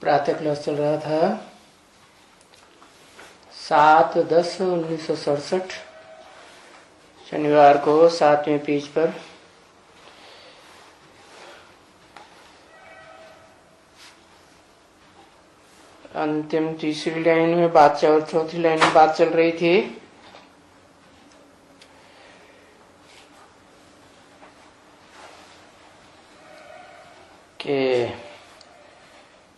प्रातः क्लास चल रहा था 7/10/1967 शनिवार को 7वें पेज पर अंतिम तीसरी लाइन में बात चौथी लाइन में बात चल रही थी कि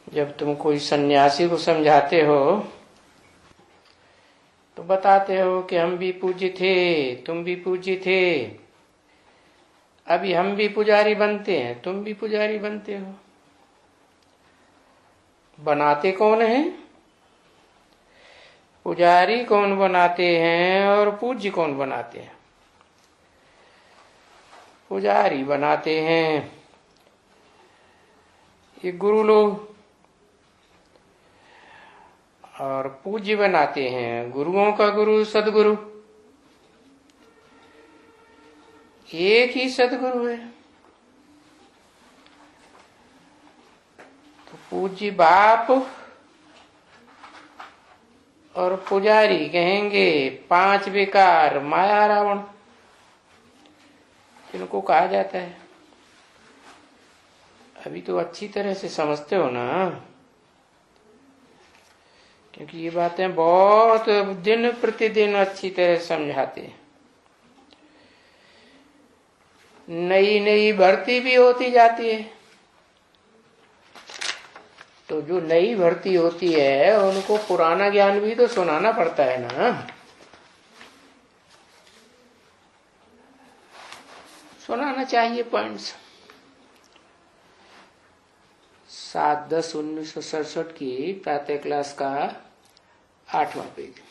जब तुम कोई सन्यासी को समझाते हो तो बताते हो कि हम भी पूज्य थे, तुम भी पूज्य थे, अभी हम भी पुजारी बनते हैं, तुम भी पुजारी बनते हो। बनाते कौन है? पुजारी कौन बनाते हैं और पूज्य कौन बनाते हैं? पुजारी बनाते हैं ये गुरु लोग, और पूज्य बनाते हैं गुरुओं का गुरु सदगुरु। एक ही सदगुरु है। तो पूज्य बाप और पुजारी कहेंगे 5 बेकार माया रावण, इनको कहा जाता है। अभी तो अच्छी तरह से समझते हो ना, क्योंकि ये बातें बहुत दिन प्रतिदिन अच्छी तरह समझाते हैं। नई नई भर्ती भी होती जाती है, तो जो नई भर्ती होती है उनको पुराना ज्ञान भी तो सुनाना पड़ता है ना। सुनाना चाहिए पॉइंट्स। 7/10/1967 की प्रातः क्लास का 8वां पेज।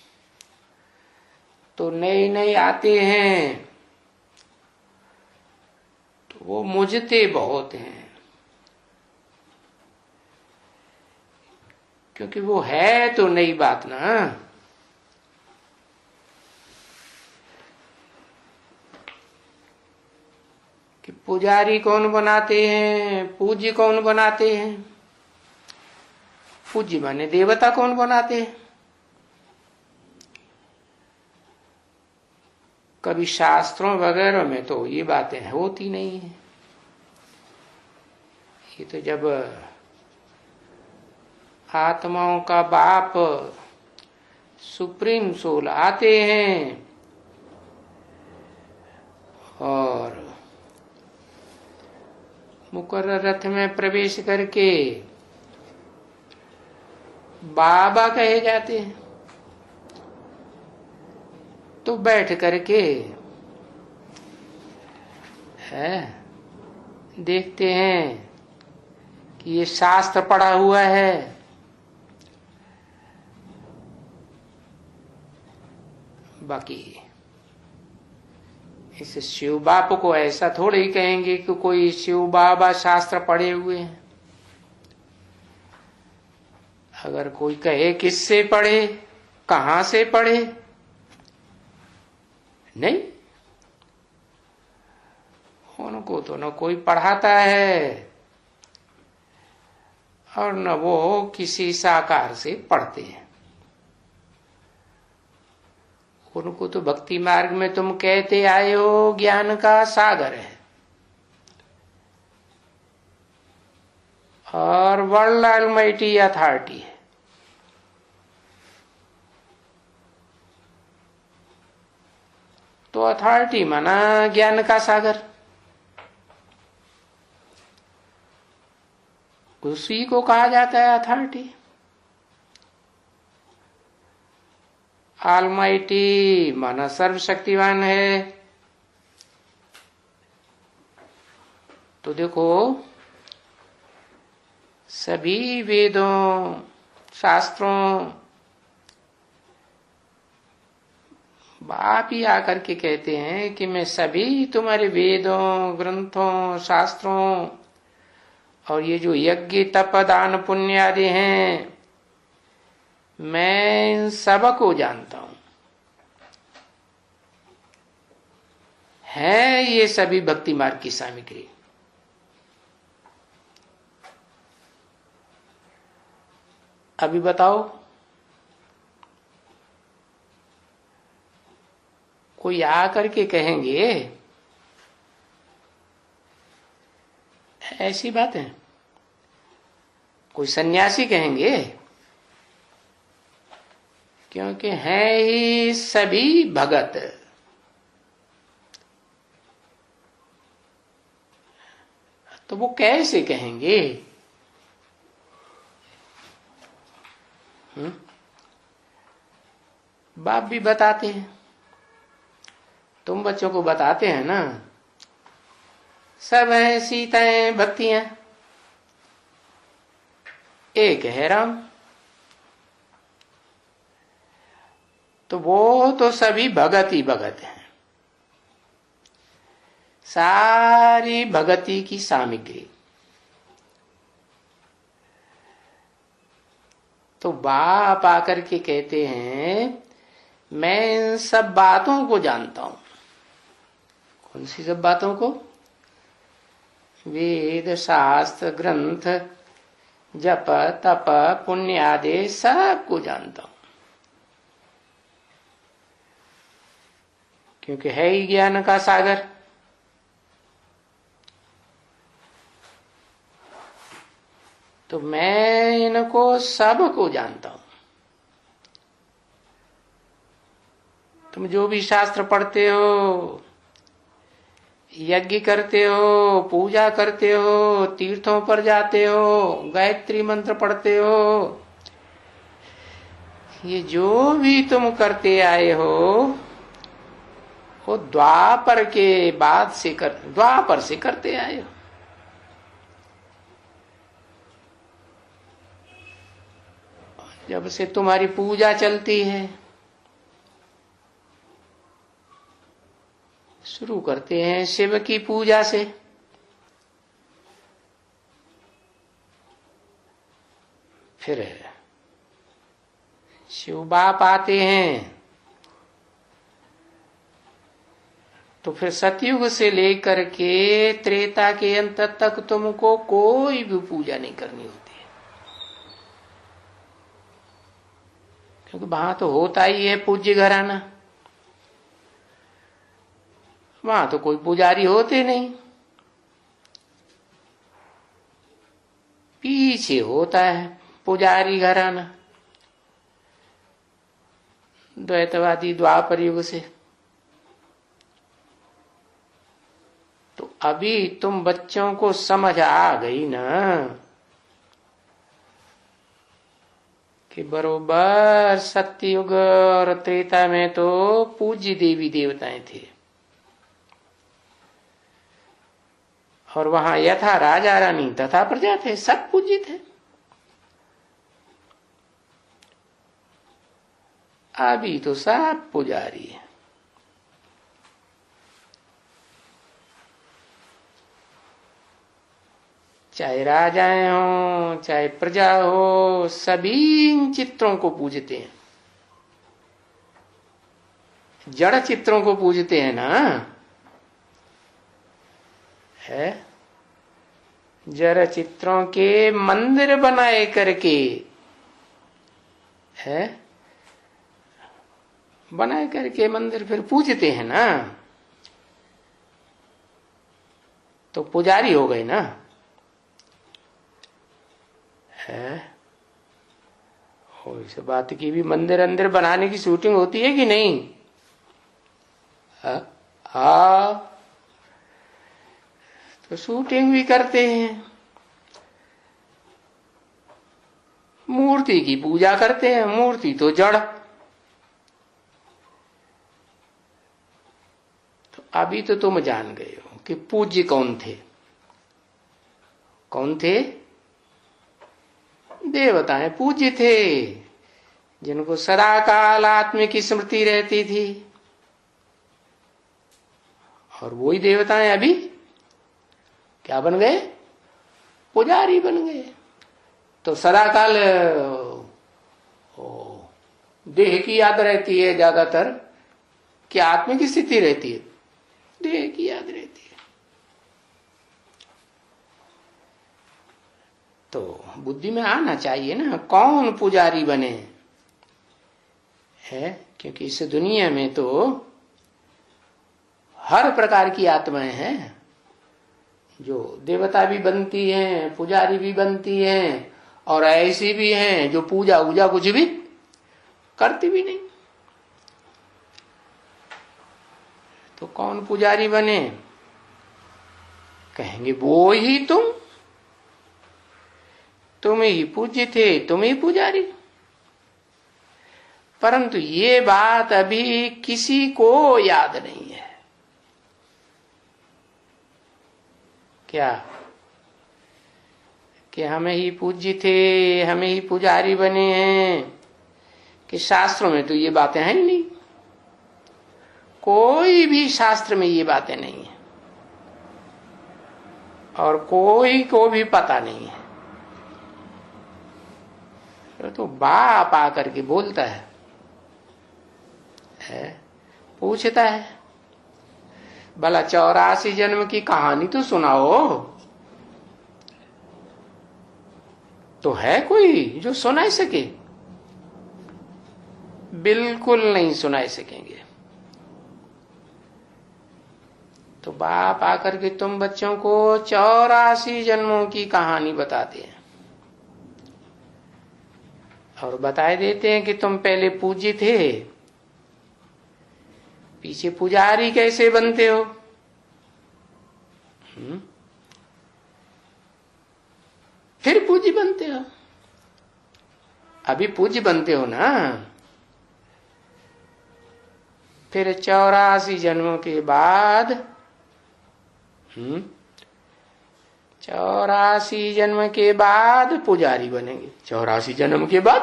तो नए नए आते हैं तो वो मुझते बहुत हैं, क्योंकि वो है तो नई बात ना। कि पुजारी कौन बनाते हैं, पूज्य कौन बनाते हैं? पूज्य माने देवता कौन बनाते हैं? कभी शास्त्रों वगैरह में तो ये बातें होती नहीं है। ये तो जब आत्माओं का बाप सुप्रीम सोल आते हैं और मुकर्रर रथ में प्रवेश करके बाबा कहे जाते हैं, तो बैठ करके है देखते हैं कि ये शास्त्र पढ़ा हुआ है। बाकी इस शिव बाप को ऐसा थोड़े ही कहेंगे कि कोई शिव बाबा शास्त्र पढ़े हुए हैं। अगर कोई कहे किससे पढ़े, कहां से पढ़े, नहीं, उनको तो न कोई पढ़ाता है और न वो किसी साकार से पढ़ते हैं। उनको तो भक्ति मार्ग में तुम कहते आए हो ज्ञान का सागर है और वर्ल्ड ऑलमाइटी अथॉरिटी है। तो अथॉरिटी माना ज्ञान का सागर, उसी को कहा जाता है अथॉरिटी। ऑलमाइटी माना सर्वशक्तिवान है। तो देखो, सभी वेदों शास्त्रों बाप ही आकर के कहते हैं कि मैं सभी तुम्हारे वेदों ग्रंथों शास्त्रों और ये जो यज्ञ तप दान पुण्य आदि हैं, मैं इन सबको जानता हूं। है ये सभी भक्ति मार्ग की सामग्री। अभी बताओ, कोई आकर के कहेंगे ऐसी बात है? कोई सन्यासी कहेंगे? क्योंकि हैं ही सभी भगत। तो वो कैसे कहेंगे? बाप भी बताते हैं, तुम बच्चों को बताते हैं ना, सब हैं सीताएं भक्तियां, एक है राम। तो वो तो सभी भगत ही भगत हैं, सारी भगती की सामग्री। तो बाप आकर के कहते हैं मैं इन सब बातों को जानता हूं। कौन सी सब बातों को? वेद शास्त्र ग्रंथ जप तप पुण्य आदि सब को जानता हूं, क्योंकि है ही ज्ञान का सागर। तो मैं इनको सब को जानता हूं। तुम जो भी शास्त्र पढ़ते हो, यज्ञ करते हो, पूजा करते हो, तीर्थों पर जाते हो, गायत्री मंत्र पढ़ते हो, ये जो भी तुम करते आए हो वो द्वापर के बाद से द्वापर से करते आए हो। जब से तुम्हारी पूजा चलती है, शुरू करते हैं शिव की पूजा से, फिर शिव बाप आते हैं, तो फिर सतयुग से लेकर के त्रेता के अंत तक तुमको कोई भी पूजा नहीं करनी होती है, क्योंकि वहां तो होता ही है पूज्य घराना। वहां तो कोई पुजारी होते नहीं, पीछे होता है पुजारी घराना, द्वैतवादी द्वापर युग से। तो अभी तुम बच्चों को समझ आ गई ना कि बरोबर सत्ययुग और त्रेता में तो पूज्य देवी देवताएं थे, और वहां यथा राजा रानी तथा प्रजा थे, सब पूज्य थे। अभी तो सब पुजारी है। चाहे राजाएं हो चाहे प्रजा हो, सभी इन चित्रों को पूजते हैं, जड़ चित्रों को पूजते हैं ना। है जड़ चित्रों के मंदिर बनाए करके, है बनाए करके मंदिर फिर पूजते हैं ना, तो पुजारी हो गए ना। है इस बात की भी मंदिर अंदर बनाने की शूटिंग होती है कि नहीं? हाँ, तो शूटिंग भी करते हैं, मूर्ति की पूजा करते हैं। मूर्ति तो जड़। तो अभी तो तुम जान गए हो कि पूज्य कौन थे। कौन थे? देवताएं पूज्य थे, जिनको सदा काल आत्मा की स्मृति रहती थी। और वही देवताएं अभी क्या बन गए? पुजारी बन गए। तो सदा काल देह की याद रहती है ज्यादातर, कि आत्मा की स्थिति रहती है? देह की याद रहती है। तो बुद्धि में आना चाहिए ना, कौन पुजारी बने है। क्योंकि इस दुनिया में तो हर प्रकार की आत्माएं हैं, जो देवता भी बनती हैं, पुजारी भी बनती हैं, और ऐसी भी हैं जो पूजा वूजा कुछ भी करती भी नहीं। तो कौन पुजारी बने? कहेंगे वो ही तुम ही पूज्य थे, तुम ही पुजारी। परंतु ये बात अभी किसी को याद नहीं है। क्या कि हमें ही पूज्य थे, हमें ही पुजारी बने हैं? कि शास्त्रों में तो ये बातें हैं ही नहीं, कोई भी शास्त्र में ये बातें नहीं है, और कोई को भी पता नहीं है। तो बाप आकर के बोलता है, पूछता है, भला 84 जन्म की कहानी तो सुनाओ। तो है कोई जो सुनाई सके? बिल्कुल नहीं सुनाई सकेंगे। तो बाप आकर के तुम बच्चों को 84 जन्मों की कहानी बताते हैं, और बताए देते हैं कि तुम पहले पूज्य थे, पीछे पुजारी कैसे बनते हो। फिर पूज्य बनते हो। अभी पूज्य बनते हो ना, फिर 84 जन्मों के बाद 84 जन्म के बाद पुजारी बनेंगे। 84 जन्म के बाद?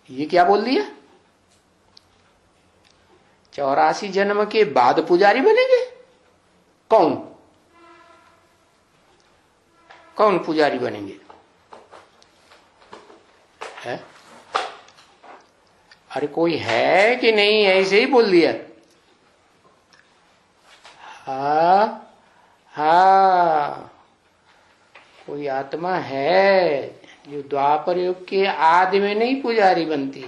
ये क्या बोल दिया? 84 जन्म के बाद पुजारी बनेंगे? कौन पुजारी बनेंगे? है? अरे कोई है कि नहीं? ऐसे ही बोल दिया। हाँ, कोई आत्मा है जो द्वापर युग के आदि में नहीं पुजारी बनती,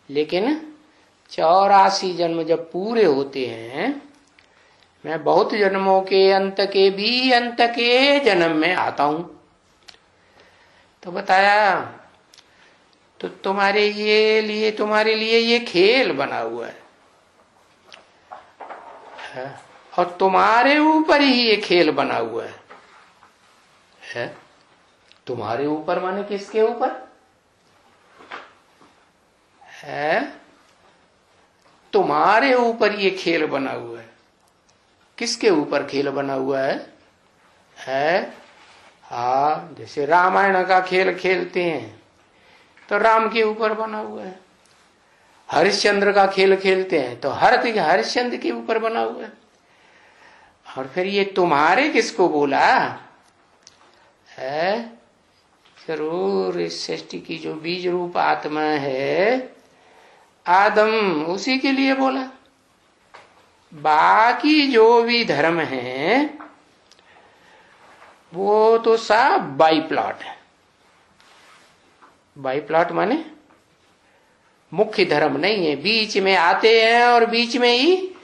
लेकिन 84 जन्म जब पूरे होते हैं, मैं बहुत जन्मों के अंत के जन्म में आता हूं। तो बताया, तो तुम्हारे लिए ये खेल बना हुआ है, और तुम्हारे ऊपर ही ये खेल बना हुआ है। तुम्हारे ऊपर माने किसके ऊपर है? तुम्हारे ऊपर ये खेल बना हुआ है। किसके ऊपर खेल बना हुआ है? हाँ, जैसे रामायण का खेल खेलते हैं तो राम के ऊपर बना हुआ है। हरिश्चंद्र का खेल खेलते हैं तो हरिश्चंद्र के ऊपर बना हुआ है। और फिर ये तुम्हारे किसको बोला है? जरूर इस सृष्टि की जो बीज रूप आत्मा है, आदम, उसी के लिए बोला। बाकी जो भी धर्म है वो तो सब बाई प्लॉट है। बाई प्लॉट माने मुख्य धर्म नहीं है, बीच में आते हैं और बीच में ही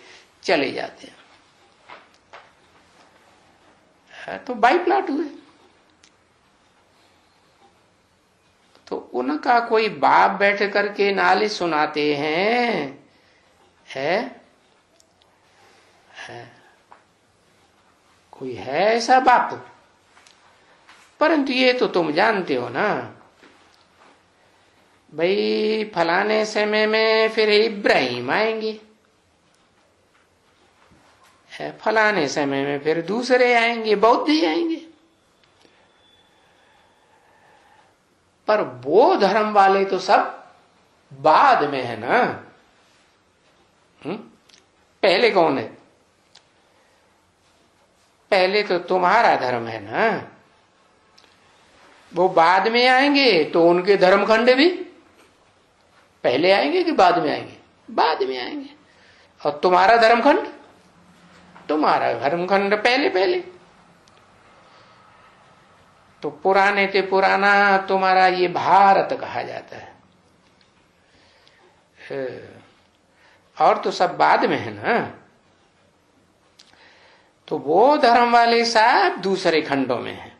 चले जाते हैं, तो बाई प्लॉट हुए। तो उनका कोई बाप बैठ करके नालिश सुनाते हैं, है? कोई है ऐसा बाप? परंतु ये तो तुम जानते हो ना भाई, फलाने समय में फिर इब्राहिम आएंगे, फलाने समय में फिर दूसरे आएंगे, बौद्ध ही आएंगे। पर वो धर्म वाले तो सब बाद में है ना। पहले कौन है? पहले तो तुम्हारा धर्म है ना। वो बाद में आएंगे तो उनके धर्मखंड भी पहले आएंगे कि बाद में आएंगे? बाद में आएंगे। और तुम्हारा धर्मखंड पहले। तो पुराने ते पुराना तुम्हारा ये भारत कहा जाता है। और तो सब बाद में है ना। तो वो धर्म वाले सब दूसरे खंडों में है।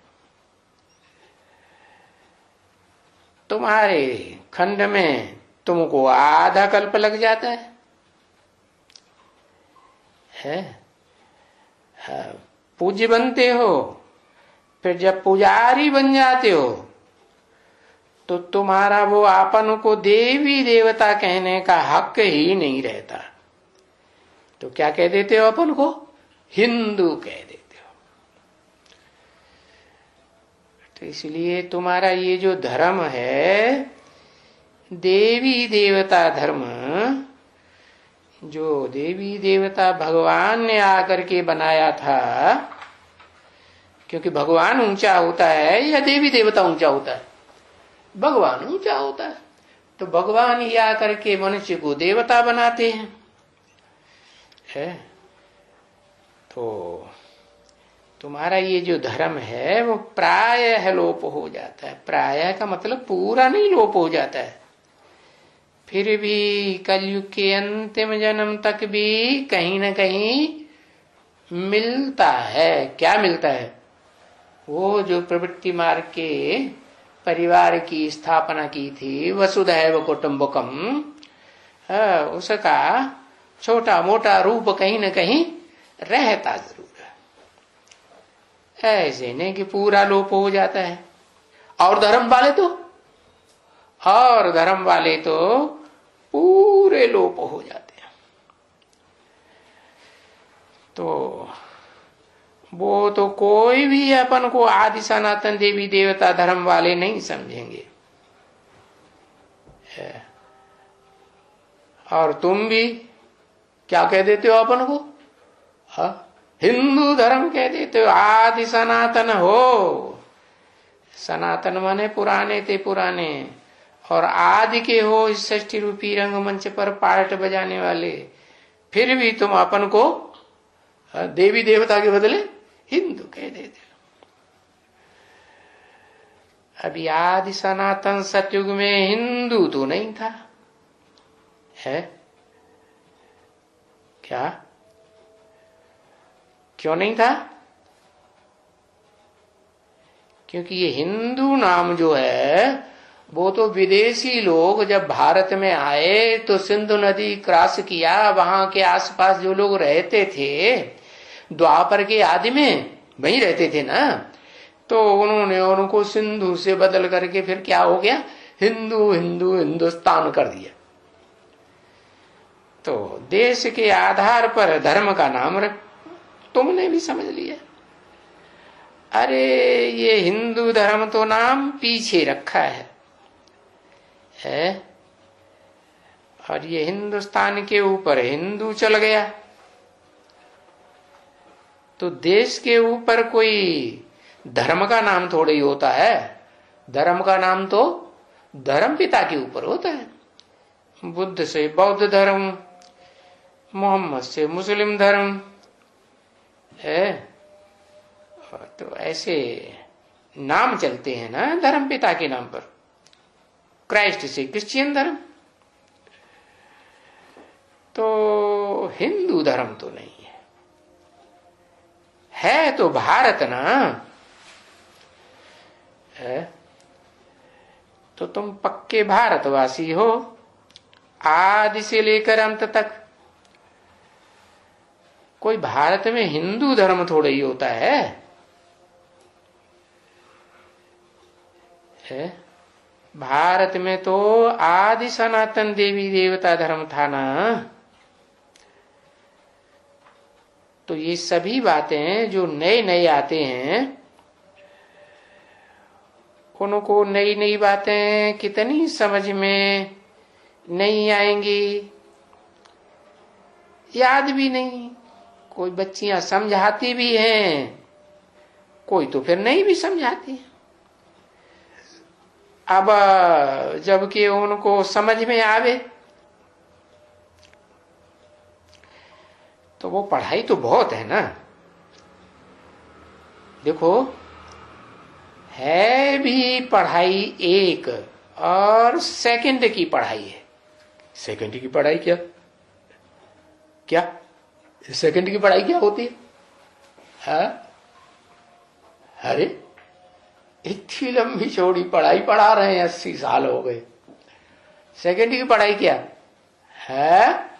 तुम्हारे खंड में तुमको आधा कल्प लग जाता है? पूज्य बनते हो, फिर जब पुजारी बन जाते हो तो तुम्हारा वो आपन को देवी देवता कहने का हक ही नहीं रहता। तो क्या कह देते हो अपन को? हिंदू कह देते हो। तो इसलिए तुम्हारा ये जो धर्म है, देवी देवता धर्म, जो देवी देवता भगवान ने आकर के बनाया था, क्योंकि भगवान ऊंचा होता है या देवी देवता ऊंचा होता है? भगवान ऊंचा होता है। तो भगवान ही आकर के मनुष्य को देवता बनाते हैं। तो तुम्हारा ये जो धर्म है वो प्रायः लोप हो जाता है। प्रायः का मतलब पूरा नहीं लोप हो जाता है, फिर भी कलयुग के अंतिम जन्म तक भी कहीं न कहीं मिलता है। क्या मिलता है? वो जो प्रवृत्ति मार्ग के परिवार की स्थापना की थी, वसुधैव कुटुंबकम, उसका छोटा मोटा रूप कहीं न कहीं रहता जरूर है। ऐसे नहीं कि पूरा लोप हो जाता है। और धर्म वाले तो पूरे लोप हो जाते हैं। तो वो तो कोई भी अपन को आदि सनातन देवी देवता धर्म वाले नहीं समझेंगे। और तुम भी क्या कह देते हो अपन को? हिंदू धर्म कह देते हो। आदि सनातन हो। सनातन माने पुराने ते पुराने, और आदि के हो इस षष्ठी रूपी रंगमंच पर पार्ट बजाने वाले। फिर भी तुम अपन को देवी देवता के बदले हिंदू कह देते हो। अभी आदि सनातन सतयुग में हिंदू तो नहीं था, है क्या? क्यों नहीं था? क्योंकि ये हिंदू नाम जो है वो तो विदेशी लोग जब भारत में आए तो सिंधु नदी क्रॉस किया, वहां के आसपास जो लोग रहते थे द्वापर के आदि में वहीं रहते थे ना, तो उन्होंने उनको सिंधु से बदल करके फिर क्या हो गया? हिंदू हिंदू हिंदुस्तान कर दिया। तो देश के आधार पर धर्म का नाम रख, तुमने भी समझ लिया। अरे ये हिंदू धर्म तो नाम पीछे रखा है, और ये हिंदुस्तान के ऊपर हिंदू चल गया। तो देश के ऊपर कोई धर्म का नाम थोड़ा ही होता है। धर्म का नाम तो धर्म पिता के ऊपर होता है। बुद्ध से बौद्ध धर्म, मोहम्मद से मुस्लिम धर्म है। तो ऐसे नाम चलते हैं ना धर्म पिता के नाम पर। क्राइस्ट से क्रिश्चियन धर्म। तो हिंदू धर्म तो नहीं है तो भारत ना है। तो तुम पक्के भारतवासी हो आदि से लेकर अंत तक। कोई भारत में हिंदू धर्म थोड़ा ही होता है? भारत में तो आदि सनातन देवी देवता धर्म था ना। तो ये सभी बातें जो नए नए आते हैं, उनको नई नई बातें कितनी समझ में नहीं आएंगी, याद भी नहीं। कोई बच्चियां समझाती भी हैं, कोई तो फिर नहीं भी समझाती। अब जबकि उनको समझ में आवे तो वो पढ़ाई तो बहुत है ना। देखो है भी पढ़ाई एक और सेकंड की पढ़ाई है। सेकंड की पढ़ाई क्या क्या सेकंड की पढ़ाई क्या होती है? अरे इतनी लंबी चौड़ी पढ़ाई पढ़ा रहे हैं, 80 साल हो गए। सेकंड की पढ़ाई क्या है?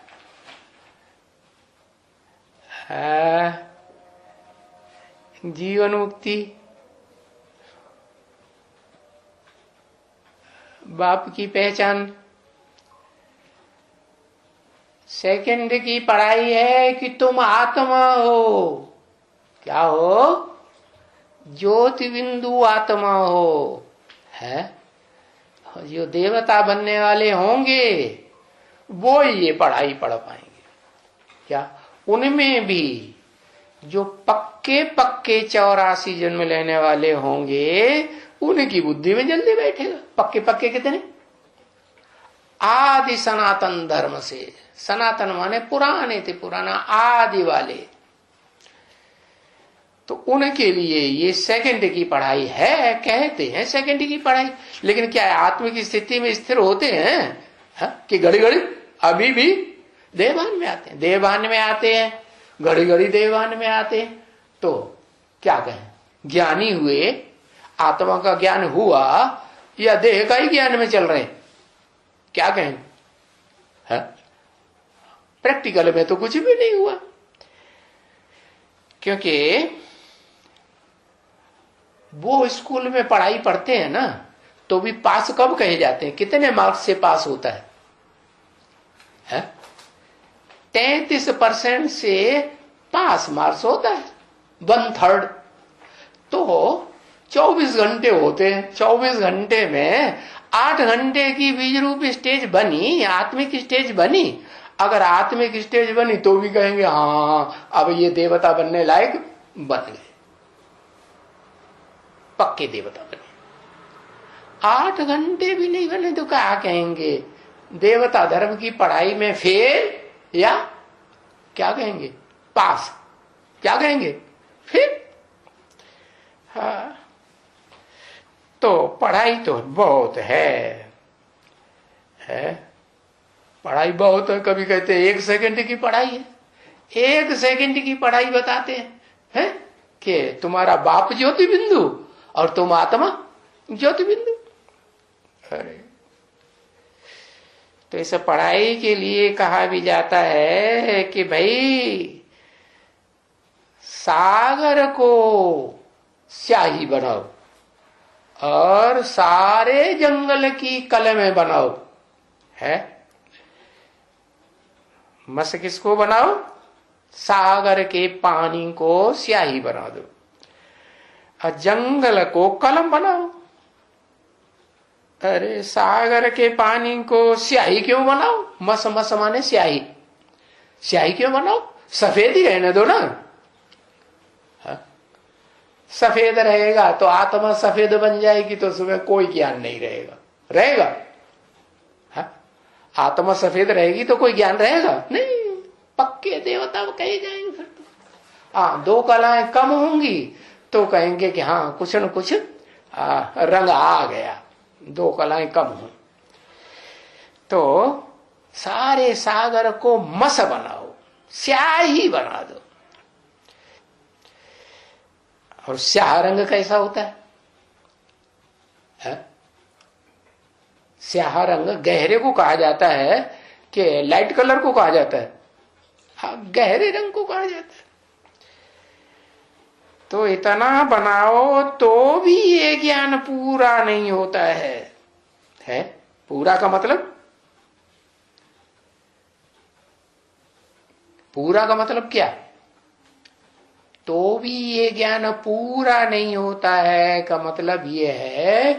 जीवन मुक्ति, बाप की पहचान। सेकंड की पढ़ाई है कि तुम आत्मा हो। क्या हो? ज्योति बिंदु आत्मा हो। है जो देवता बनने वाले होंगे वो ये पढ़ाई पढ़ पाएंगे। क्या उनमें भी जो पक्के पक्के 84 जन्म लेने वाले होंगे उनकी बुद्धि में जल्दी बैठेगा। पक्के पक्के कितने? आदि सनातन धर्म से, सनातन माने पुराने थे, पुराना आदि वाले, तो उनके लिए ये सेकंड की पढ़ाई है। कहते हैं सेकंड की पढ़ाई, लेकिन क्या है? आत्मिक स्थिति में स्थिर होते हैं कि घड़ी घड़ी अभी भी देवान में आते हैं, देवान में आते हैं, घड़ी घड़ी देवान में आते हैं। तो क्या कहें? ज्ञानी हुए, आत्मा का ज्ञान हुआ या देह का ही ज्ञान में चल रहे हैं? क्या कहें? प्रैक्टिकल में तो कुछ भी नहीं हुआ, क्योंकि वो स्कूल में पढ़ाई पढ़ते हैं ना, तो भी पास कब कहे जाते हैं? कितने मार्क्स से पास होता है? 33% से पास मार्क्स होता है, 1/3। तो 24 घंटे होते हैं, 24 घंटे में 8 घंटे की बीज रूप स्टेज बनी, आत्मिक स्टेज बनी। अगर आत्मिक स्टेज बनी तो भी कहेंगे हाँ अब ये देवता बनने लायक बन गए, पक्के देवता बने। 8 घंटे भी नहीं बने तो क्या कहेंगे? देवता धर्म की पढ़ाई में फेल, या क्या कहेंगे? पास। क्या कहेंगे फिर? हाँ, तो पढ़ाई तो बहुत है पढ़ाई बहुत है। कभी कहते हैं 1 सेकंड की पढ़ाई है, 1 सेकंड की पढ़ाई बताते हैं कि तुम्हारा बाप ज्योति बिंदु और तुम आत्मा ज्योति बिंदु। अरे तो इस पढ़ाई के लिए कहा भी जाता है कि भाई सागर को स्याही बनाओ और सारे जंगल की कलमें बनाओ। है मस किसको बनाओ? सागर के पानी को स्याही बना दो और जंगल को कलम बनाओ। अरे सागर के पानी को स्याही क्यों बनाओ? मस मस माने स्याही, स्याही क्यों बनाओ? सफेद ही रहने दो ना। सफेद रहेगा तो आत्मा सफेद बन जाएगी तो उसमें कोई ज्ञान नहीं रहेगा। रहेगा? आत्मा सफेद रहेगी तो कोई ज्ञान रहेगा नहीं, पक्के देवता कहे जाएंगे फिर तो। हाँ 2 कलाएं कम होंगी तो कहेंगे कि हाँ कुछ न कुछ रंग आ गया, 2 कलाएं कम हो। तो सारे सागर को मस बनाओ, स्याही बना दो। और स्याह रंग कैसा होता है? स्याह रंग गहरे को कहा जाता है कि लाइट कलर को कहा जाता है? हाँ गहरे रंग को कहा जाता है। तो इतना बनाओ तो भी ये ज्ञान पूरा नहीं होता है? पूरा का मतलब? पूरा का मतलब क्या? तो भी ये ज्ञान पूरा नहीं होता है का मतलब ये है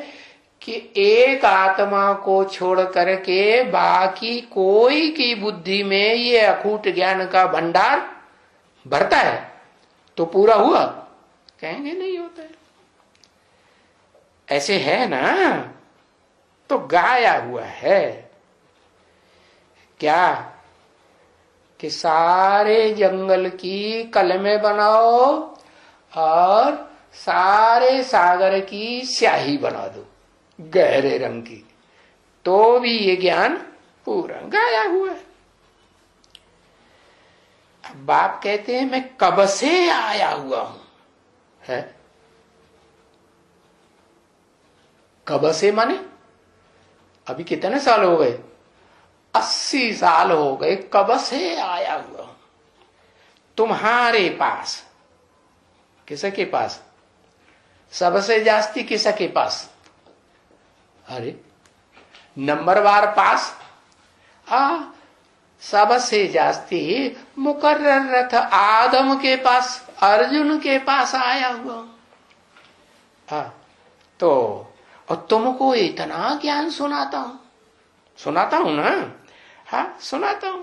कि एक आत्मा को छोड़ करके बाकी कोई की बुद्धि में ये अखूट ज्ञान का भंडार भरता है तो पूरा हुआ? कहेंगे नहीं होता है। ऐसे है ना, तो गाया हुआ है क्या कि सारे जंगल की कलमें बनाओ और सारे सागर की स्याही बना दो गहरे रंग की, तो भी ये ज्ञान पूरा गाया हुआ है। अब बाप कहते हैं मैं कब से आया हुआ हूं, है कब से माने अभी कितने साल हो गए? 80 साल हो गए, कब से आया हुआ हूं तुम्हारे पास। किसके पास? सबसे जास्ती किसके पास? अरे नंबरवार पास। सबसे जास्ती मुकर्रर रथ आदम के पास, अर्जुन के पास आया हुआ। तो और तुमको इतना ज्ञान सुनाता हूं ना। हाँ सुनाता हूं,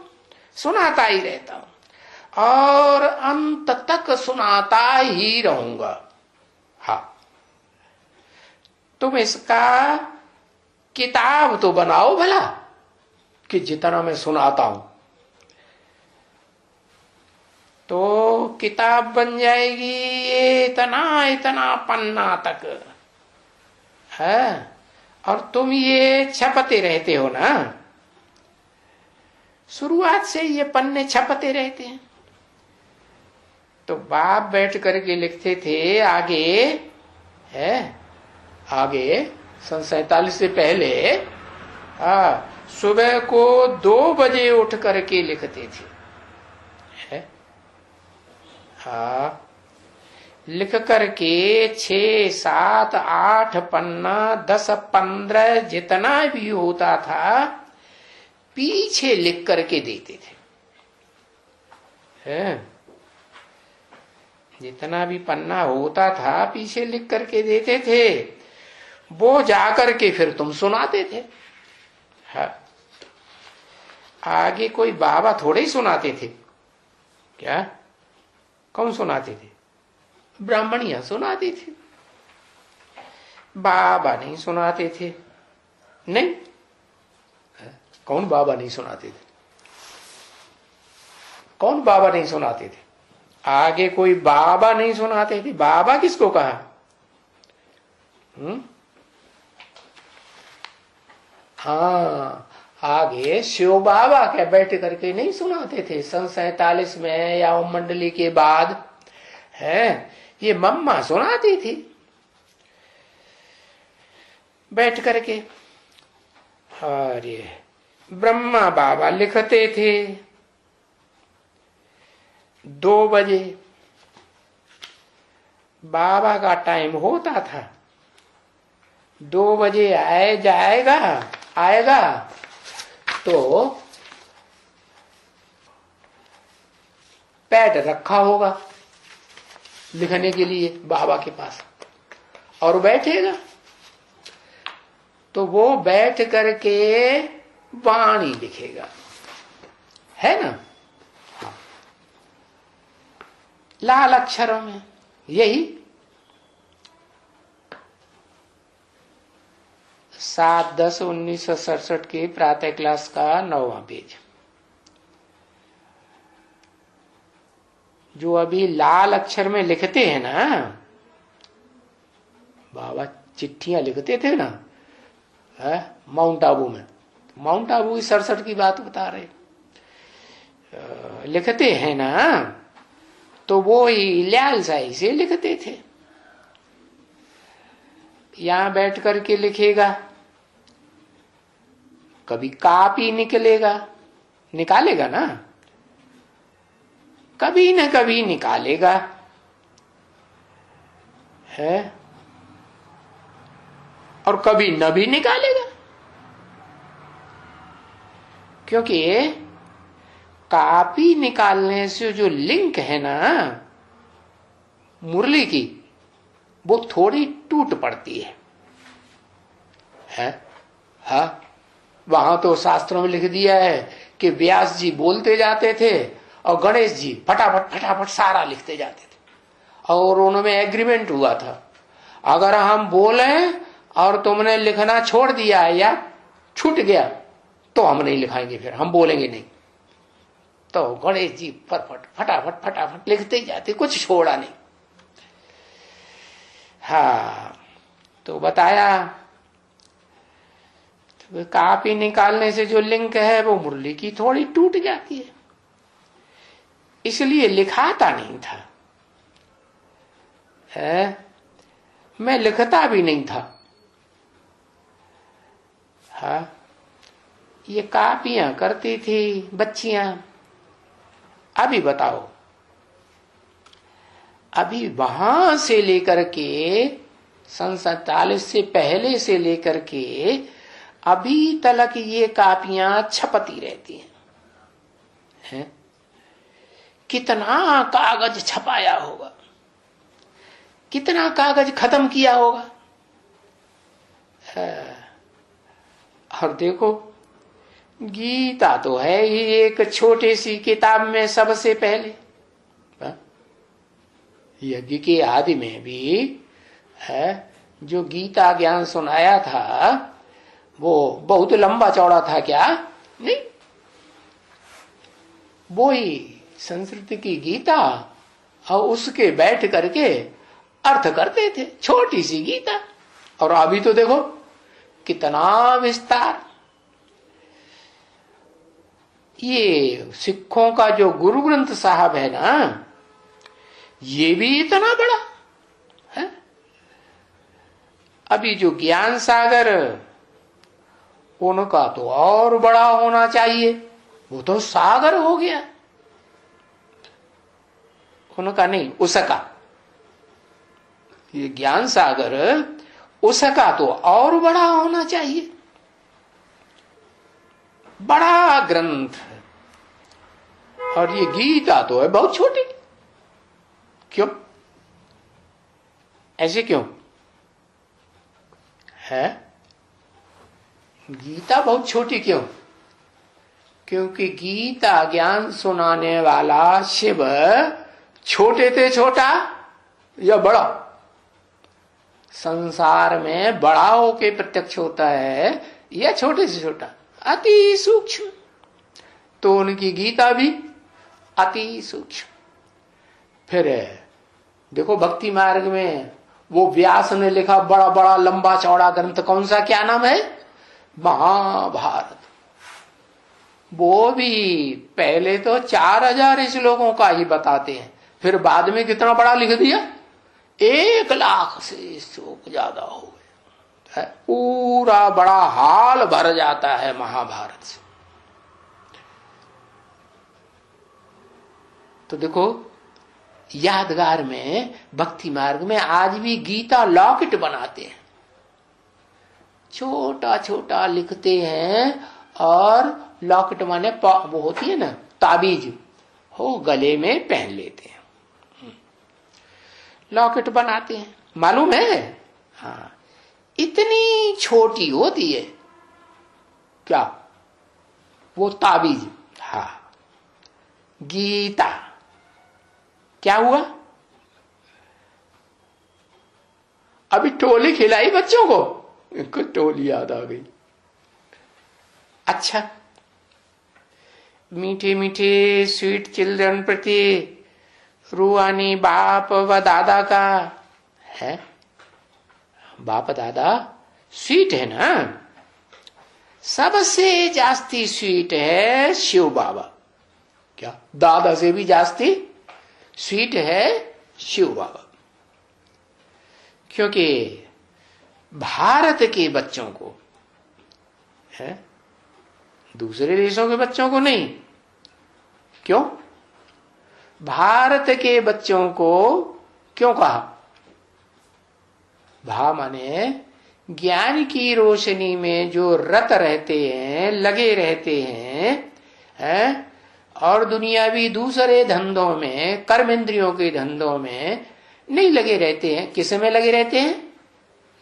सुनाता ही रहता हूं और अंत तक सुनाता ही रहूंगा। हाँ तुम इसका किताब तो बनाओ भला, कि जितना मैं सुनाता हूं तो किताब बन जाएगी इतना इतना पन्ना तक है। और तुम ये छपते रहते हो ना, शुरुआत से ये पन्ने छपते रहते हैं। तो बाप बैठ करके लिखते थे आगे, है आगे सन 47 से पहले सुबह को 2 बजे उठ करके लिखते थे, है? लिख करके 6, 7, 8 पन्ना 10, 15 जितना भी होता था पीछे लिख करके देते थे, है? जितना भी पन्ना होता था पीछे लिख करके देते थे, वो जाकर के फिर तुम सुनाते थे। हाँ आगे कोई बाबा थोड़े ही सुनाते थे, क्या कौन सुनाते थे? ब्राह्मणियां सुनाती थी, बाबा नहीं सुनाते थे। नहीं कौन बाबा नहीं सुनाते थे? कौन बाबा नहीं सुनाते थे? आगे कोई बाबा नहीं सुनाते थे। बाबा किसको कहा? हाँ आगे शिव बाबा क्या बैठ करके नहीं सुनाते थे सन 47 में या ओम मंडली के बाद, है ये मम्मा सुनाती थी बैठ करके। अरे ब्रह्मा बाबा लिखते थे 2 बजे बाबा का टाइम होता था, 2 बजे आएगा तो पैड रखा होगा लिखने के लिए बाबा के पास, और बैठेगा तो वो बैठ करके वाणी लिखेगा, है ना? लाल अक्षरों में। यही 7/10/1967 के प्रातः क्लास का 9वां पेज। जो अभी लाल अक्षर में लिखते हैं ना, बाबा चिट्ठियां लिखते थे ना, है माउंट आबू में, माउंट आबू की 67 की बात बता रहे, लिखते हैं ना, तो वो लाल शाही से लिखते थे। यहां बैठ करके लिखेगा, कभी कापी निकालेगा ना, कभी न कभी निकालेगा, है और कभी न भी निकालेगा, क्योंकि कापी निकालने से जो लिंक है ना मुरली की, वो थोड़ी टूट पड़ती है? हाँ वहां तो शास्त्रों में लिख दिया है कि व्यास जी बोलते जाते थे और गणेश जी फटाफट सारा लिखते जाते थे, और उनमें एग्रीमेंट हुआ था अगर हम बोले और तुमने लिखना छोड़ दिया या छूट गया तो हम नहीं लिखाएंगे, फिर हम बोलेंगे नहीं। तो गणेश जी फटाफट लिखते ही जाते, कुछ छोड़ा नहीं। हाँ, तो बताया तो कापी निकालने से जो लिंक है वो मुरली की थोड़ी टूट जाती है, इसलिए लिखाता नहीं था। है, मैं लिखता भी नहीं था। हाँ, ये कापियां करती थी बच्चियां। अभी बताओ, अभी वहां से लेकर के 47 से पहले से लेकर के अभी तक ये कापियां छपती रहती हैं। कितना कागज छपाया होगा, कितना कागज खत्म किया होगा। और देखो, गीता तो है ही एक छोटी सी किताब में सबसे पहले। यज्ञ के आदि में भी है जो गीता ज्ञान सुनाया था वो बहुत लंबा चौड़ा था क्या? नहीं, वो ही संस्कृत की गीता और उसके बैठ करके अर्थ करते थे, छोटी सी गीता। और अभी तो देखो कितना विस्तार। ये सिखों का जो गुरु ग्रंथ साहब है ना, ये भी इतना बड़ा है। अभी जो ज्ञान सागर, उनका तो और बड़ा होना चाहिए, वो तो सागर हो गया। उनका नहीं, उसका, ये ज्ञान सागर उसका तो और बड़ा होना चाहिए। बड़ा ग्रंथ। और ये गीता तो है बहुत छोटी। क्यों? ऐसे क्यों है? गीता बहुत छोटी क्यों? क्योंकि गीता ज्ञान सुनाने वाला शिव छोटे थे छोटा या बड़ा? संसार में बड़ा होके प्रत्यक्ष होता है या छोटे से छोटा? अति सूक्ष्म। तो उनकी गीता भी अति सूक्ष्म। फिर देखो भक्ति मार्ग में वो व्यास ने लिखा बड़ा बड़ा लंबा चौड़ा ग्रंथ, कौन सा, क्या नाम है? महाभारत। वो भी पहले तो 4000 श्लोकों का ही बताते हैं, फिर बाद में कितना बड़ा लिख दिया, 1,00,000 से श्लोक ज्यादा हो गए। पूरा बड़ा हाल भर जाता है महाभारत से। तो देखो, यादगार में भक्ति मार्ग में आज भी गीता लॉकेट बनाते हैं, छोटा छोटा लिखते हैं। और लॉकेट माने वो होती है ना ताबीज, हो गले में पहन लेते हैं, लॉकेट बनाते हैं। मालूम है? हाँ, इतनी छोटी होती है क्या वो ताबीज। हाँ, गीता क्या हुआ? अभी टोली खिलाई बच्चों को, इनको टोली याद आ गई। अच्छा, मीठे मीठे स्वीट चिल्ड्रन प्रति रूहानी बाप व दादा का है। बाप दादा स्वीट है ना, सबसे जास्ती स्वीट है शिव बाबा। क्या? दादा से भी जास्ती स्वीट है शिव बाबा। क्योंकि भारत के बच्चों को है, दूसरे देशों के बच्चों को नहीं। क्यों? भारत के बच्चों को क्यों कहा? भा माने ज्ञान की रोशनी में जो रत रहते हैं, लगे रहते हैं, और दुनियावी दूसरे धंधों में, कर्मेंद्रियों के धंधों में नहीं लगे रहते हैं। किस में लगे रहते हैं?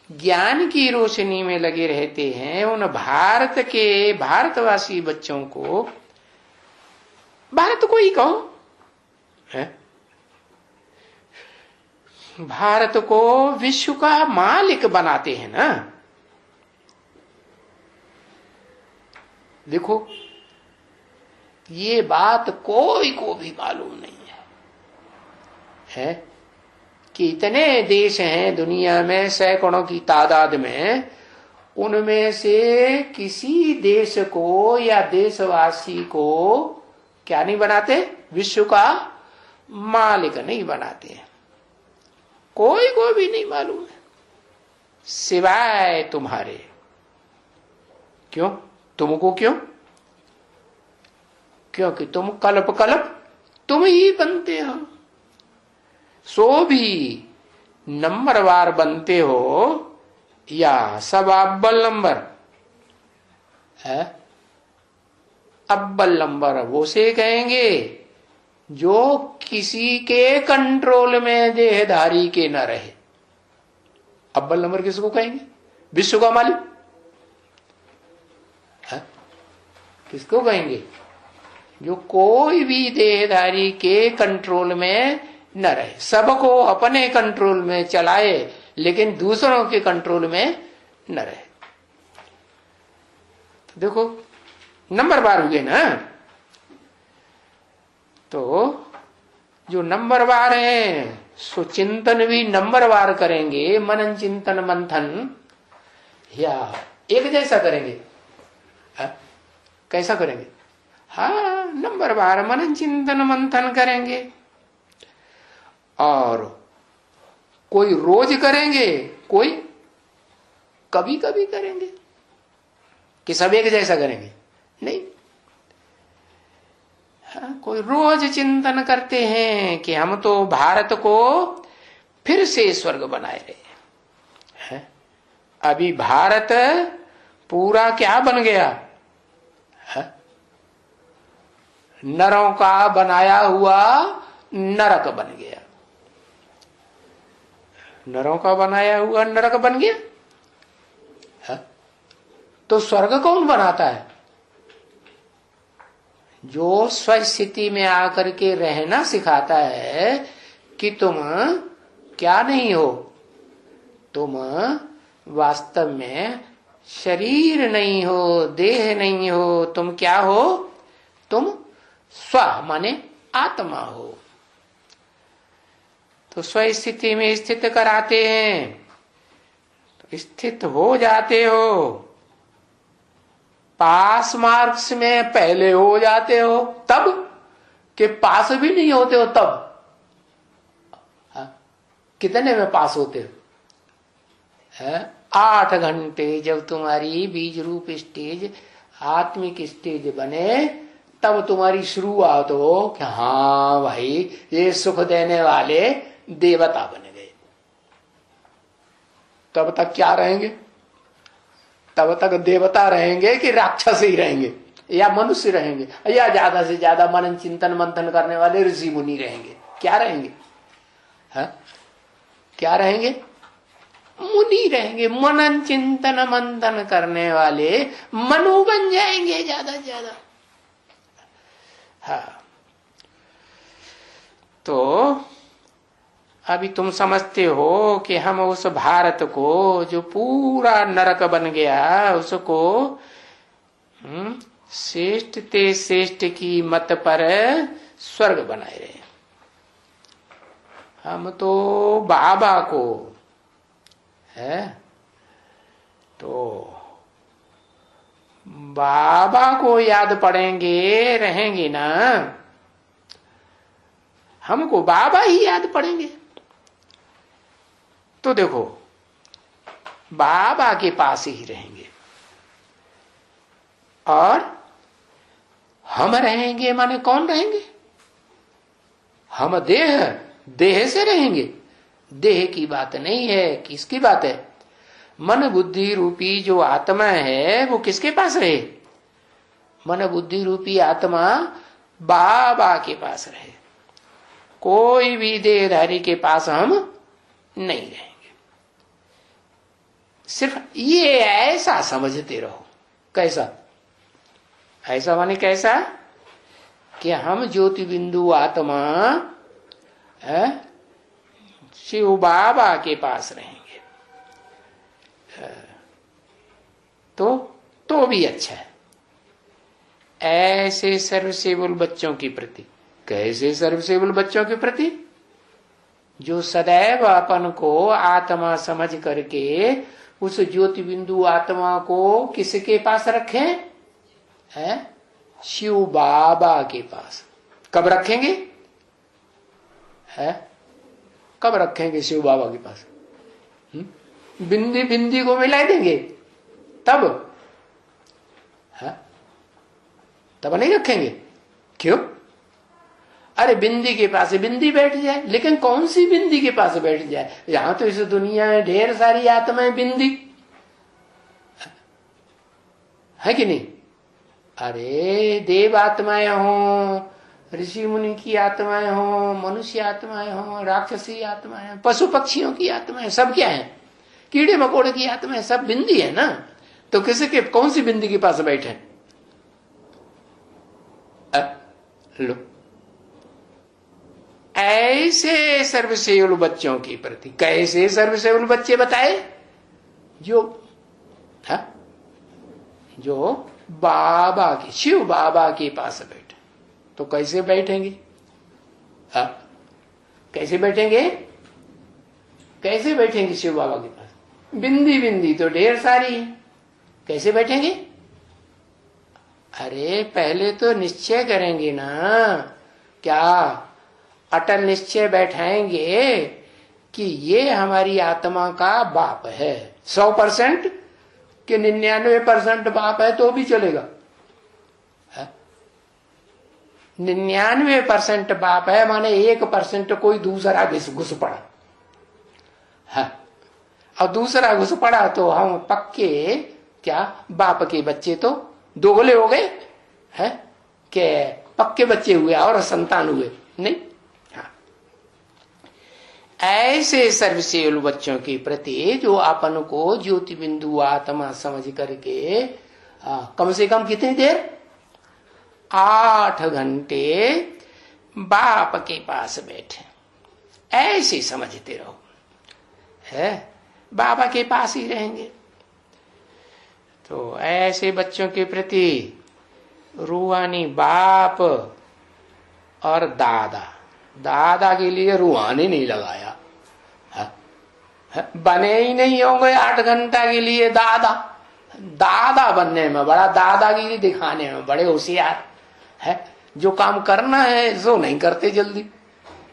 ज्ञान की रोशनी में लगे रहते हैं। उन भारत के, भारतवासी बच्चों को, भारत को ही कहो है, भारत को विश्व का मालिक बनाते हैं ना। देखो, ये बात कोई को भी मालूम नहीं है कि इतने देश हैं दुनिया में सैकड़ों की तादाद में, उनमें से किसी देश को या देशवासी को क्या नहीं बनाते, विश्व का मालिक नहीं बनाते। कोई को भी नहीं मालूम है सिवाय तुम्हारे। क्यों? तुमको क्यों? क्योंकि तुम कल्प कल्प तुम ही बनते हो। सो भी नंबरवार बनते हो या सब अव्वल नंबर है? अव्वल नंबर वो से कहेंगे जो किसी के कंट्रोल में देहधारी के न रहे। अव्वल नंबर किसको कहेंगे? विश्व का मालिक है? किसको कहेंगे? जो कोई भी देहधारी के कंट्रोल में न रहे, सबको अपने कंट्रोल में चलाए लेकिन दूसरों के कंट्रोल में न रहे। तो देखो नंबरवार हुए ना। तो जो नंबरवार है सो चिंतन भी नंबरवार करेंगे, मनन चिंतन मंथन या एक जैसा करेंगे। कैसा करेंगे? हाँ, नंबरवार मनन चिंतन मंथन करेंगे। और कोई रोज करेंगे, कोई कभी कभी करेंगे। कि सब एक जैसा करेंगे? नहीं। हाँ, कोई रोज चिंतन करते हैं कि हम तो भारत को फिर से स्वर्ग बनाए रहे हैं। अभी भारत पूरा क्या बन गया है? नरों का बनाया हुआ नरक बन गया। नरों का बनाया हुआ नरक बन गया है? तो स्वर्ग कौन बनाता है? जो स्वस्थिति में आकर के रहना सिखाता है कि तुम क्या नहीं हो, तुम वास्तव में शरीर नहीं हो, देह नहीं हो, तुम क्या हो? तुम स्व माने आत्मा हो। तो स्वस्थिति में स्थित कराते हैं, तो स्थित हो जाते हो। पास मार्क्स में पहले हो जाते हो तब कि पास भी नहीं होते हो तब? कितने में पास होते हो? 8 घंटे जब तुम्हारी बीज रूप स्टेज आत्मिक स्टेज बने तब तुम्हारी शुरुआत हो कि हाँ भाई ये सुख देने वाले देवता बन गए। तब तक क्या रहेंगे? तब तक देवता रहेंगे कि राक्षस ही रहेंगे या मनुष्य रहेंगे या ज्यादा से ज्यादा मनन चिंतन मंथन करने वाले ऋषि मुनि रहेंगे? क्या रहेंगे? क्या रहेंगे? मुनि रहेंगे। मनन चिंतन मंथन करने वाले मनु बन जाएंगे ज्यादा से ज्यादा। हाँ, तो अभी तुम समझते हो कि हम उस भारत को जो पूरा नरक बन गया उसको श्रेष्ठ ते श्रेष्ठ की मत पर स्वर्ग बनाए रहे। हम तो बाबा को है, तो बाबा को याद पड़ेंगे, रहेंगे ना, हमको बाबा ही याद पड़ेंगे। तो देखो बाबा के पास ही रहेंगे और हम रहेंगे माने कौन रहेंगे? हम देह से रहेंगे। देह की बात नहीं है, किसकी बात है? मन बुद्धि रूपी जो आत्मा है वो किसके पास रहे? मन बुद्धि रूपी आत्मा बाबा के पास रहे। कोई भी देहधारी के पास हम नहीं रहेंगे। सिर्फ ये ऐसा समझते रहो। कैसा? ऐसा माने कैसा? कि हम ज्योति बिंदु आत्मा शिव बाबा के पास रहेंगे। तो भी अच्छा है। ऐसे सर्वसेवल बच्चों के प्रति। कैसे सर्वसेवल बच्चों के प्रति? जो सदैव अपन को आत्मा समझ करके उस ज्योति बिंदु आत्मा को किसके पास रखें? है शिव बाबा के पास। कब रखेंगे? है कब रखेंगे शिव बाबा के पास? बिंदी बिंदी को मिला देंगे तब? है तब नहीं रखेंगे। क्यों? अरे बिंदी के पास बिंदी बैठ जाए, लेकिन कौन सी बिंदी के पास बैठ जाए? यहां तो इस दुनिया में ढेर सारी आत्माएं बिंदी है कि नहीं? अरे देव आत्माएं हो, ऋषि मुनि की आत्माएं हो, मनुष्य आत्माएं हो, राक्षसी आत्माएं, पशु पक्षियों की आत्माएं, सब क्या है? कीड़े मकोड़े की आत्माएं, सब बिंदी है ना। तो किसी के कौन सी बिंदी के पास बैठे? लो, ऐसे सर्वसेवल बच्चों के प्रति कैसे सर्वसेवल बच्चे बताए? जो हा? जो बाबा के, शिव बाबा के पास बैठे। तो कैसे बैठेंगे? हा? कैसे बैठेंगे? कैसे बैठेंगे शिव बाबा के पास? बिंदी बिंदी तो ढेर सारी है, कैसे बैठेंगे? अरे पहले तो निश्चय करेंगे ना। क्या अटल निश्चय बैठाएंगे कि ये हमारी आत्मा का बाप है। 100% कि 99% बाप है तो भी चलेगा? 99% बाप है माने 1% कोई दूसरा घुस पड़ा है, और दूसरा घुस पड़ा तो हम पक्के क्या बाप के बच्चे तो दोगले हो गए हैं कि पक्के बच्चे हुए और संतान हुए नहीं। हाँ। ऐसे सर्वसेवल बच्चों के प्रति जो अपन को ज्योति बिंदु आत्मा समझ करके कम से कम कितनी देर? 8 घंटे बाप के पास बैठे, ऐसे समझते रहो। है बाबा के पास ही रहेंगे। तो ऐसे बच्चों के प्रति रूहानी बाप और दादा, दादा के लिए रूहानी नहीं लगाया, बने ही नहीं होंगे 8 घंटा के लिए दादा। दादा बनने में बड़ा, दादागिरी दिखाने में बड़े होशियार है। जो काम करना है सो नहीं करते जल्दी।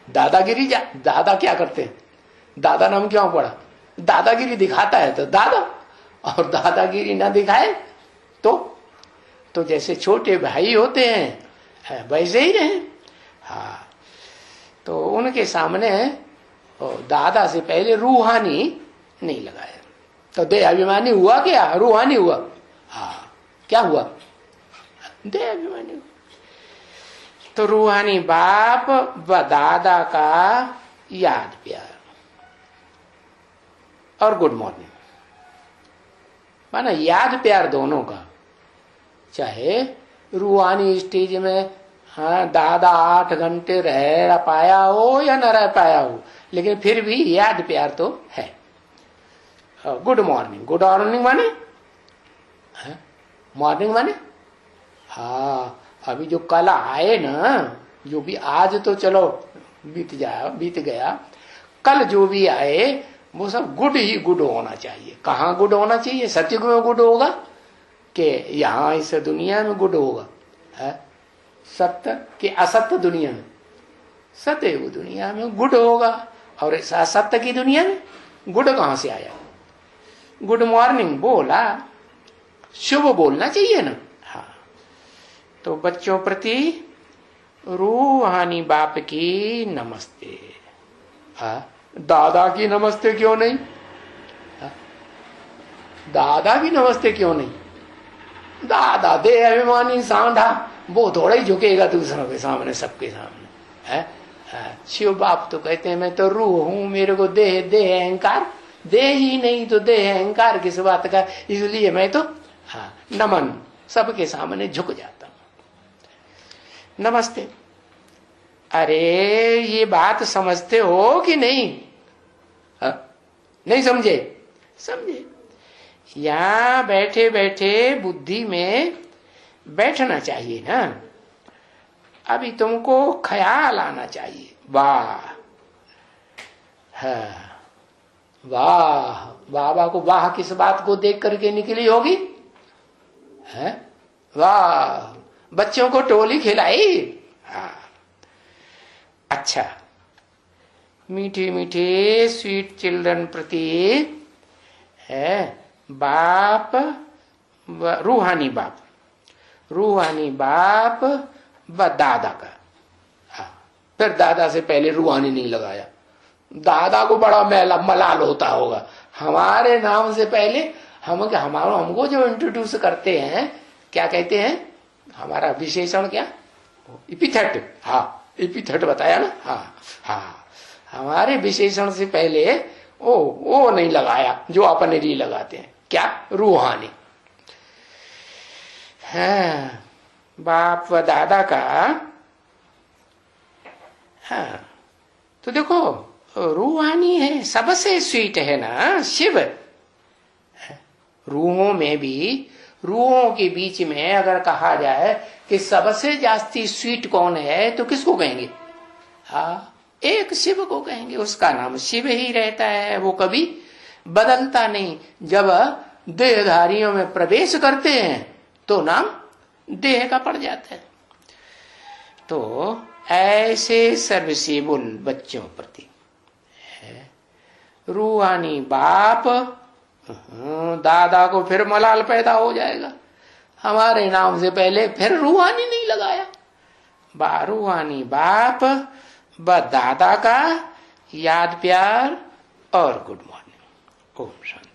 दादागिरी दादा क्या करते हैं? दादा नाम क्यों पड़ा? दादागिरी दिखाता है तो दादा, और दादागिरी ना दिखाए तो जैसे छोटे भाई होते हैं वैसे ही रहे। हाँ, तो उनके सामने दादा से पहले रूहानी नहीं लगाया। तो देह अभिमानी हुआ क्या? रूहानी हुआ। हाँ, क्या हुआ? देह अभिमानी हुआ। तो रूहानी बाप व दादा का याद प्यार और गुड मॉर्निंग, माना याद प्यार दोनों का। चाहे रूहानी स्टेज में हाँ दादा 8 घंटे रह पाया हो या न रह पाया हो, लेकिन फिर भी याद प्यार तो है। गुड मॉर्निंग, गुड मॉर्निंग माने मॉर्निंग माने हाँ, अभी जो कल आए ना, जो भी आज तो चलो बीत गया, कल जो भी आए वो सब गुड ही गुड होना चाहिए। कहाँ गुड होना चाहिए? सत्युग में गुड होगा कि यहाँ इस दुनिया में गुड होगा? है सत्य कि असत्य दुनिया में? सत्य दुनिया में गुड होगा, और असत्य की दुनिया में गुड कहाँ से आया? गुड मॉर्निंग बोला, शुभ बोलना चाहिए ना। हाँ, तो बच्चों प्रति रूहानी बाप की नमस्ते। हाँ, दादा की नमस्ते क्यों नहीं? दादा की नमस्ते क्यों नहीं? दादा देह अभिमानी सांढा, वो थोड़ा ही झुकेगा दूसरों के सामने, सबके सामने है। शिव बाप तो कहते हैं मैं तो रूह हूं, मेरे को देह देह अहंकार, देह ही नहीं तो देह अहंकार किस बात का, इसलिए मैं तो हाँ नमन सबके सामने झुक जाता हूं। नमस्ते। अरे ये बात समझते हो कि नहीं? नहीं समझे? समझे। यहां बैठे बैठे बुद्धि में बैठना चाहिए ना। अभी तुमको ख्याल आना चाहिए, वाह है। वाह, बाबा को वाह किस बात को देख करके निकली होगी है? वाह, बच्चों को टोली खिलाई। हाँ। अच्छा, मीठे मीठे स्वीट चिल्ड्रन प्रति है बाप, रूहानी बाप, रूहानी बाप व दादा का। हाँ, फिर दादा से पहले रूहानी नहीं लगाया। दादा को बड़ा मलाल होता होगा, हमारे नाम से पहले हमको जो इंट्रोड्यूस करते हैं क्या कहते हैं, हमारा विशेषण क्या, इपिथेट। हाँ, इपिथेट बताया ना। हाँ हाँ, हमारे विशेषण से पहले वो नहीं लगाया जो अपने लिए लगाते हैं, क्या, रूहानी। हाँ, बाप व दादा का। हाँ, तो देखो रूहानी है, सबसे स्वीट है ना शिव। रूहों में भी, रूहों के बीच में अगर कहा जाए कि सबसे जास्ती स्वीट कौन है तो किसको कहेंगे? हाँ, एक शिव को कहेंगे। उसका नाम शिव ही रहता है, वो कभी बदलता नहीं। जब देहधारियों में प्रवेश करते हैं तो नाम देह का पड़ जाता है। तो ऐसे सर्वसेबुल बच्चों प्रति है रूहानी बाप। दादा को फिर मलाल पैदा हो जाएगा, हमारे नाम से पहले फिर रूहानी नहीं लगाया। रूहानी बाप व दादा का याद, प्यार और गुड मॉर्निंग। ओम शांति।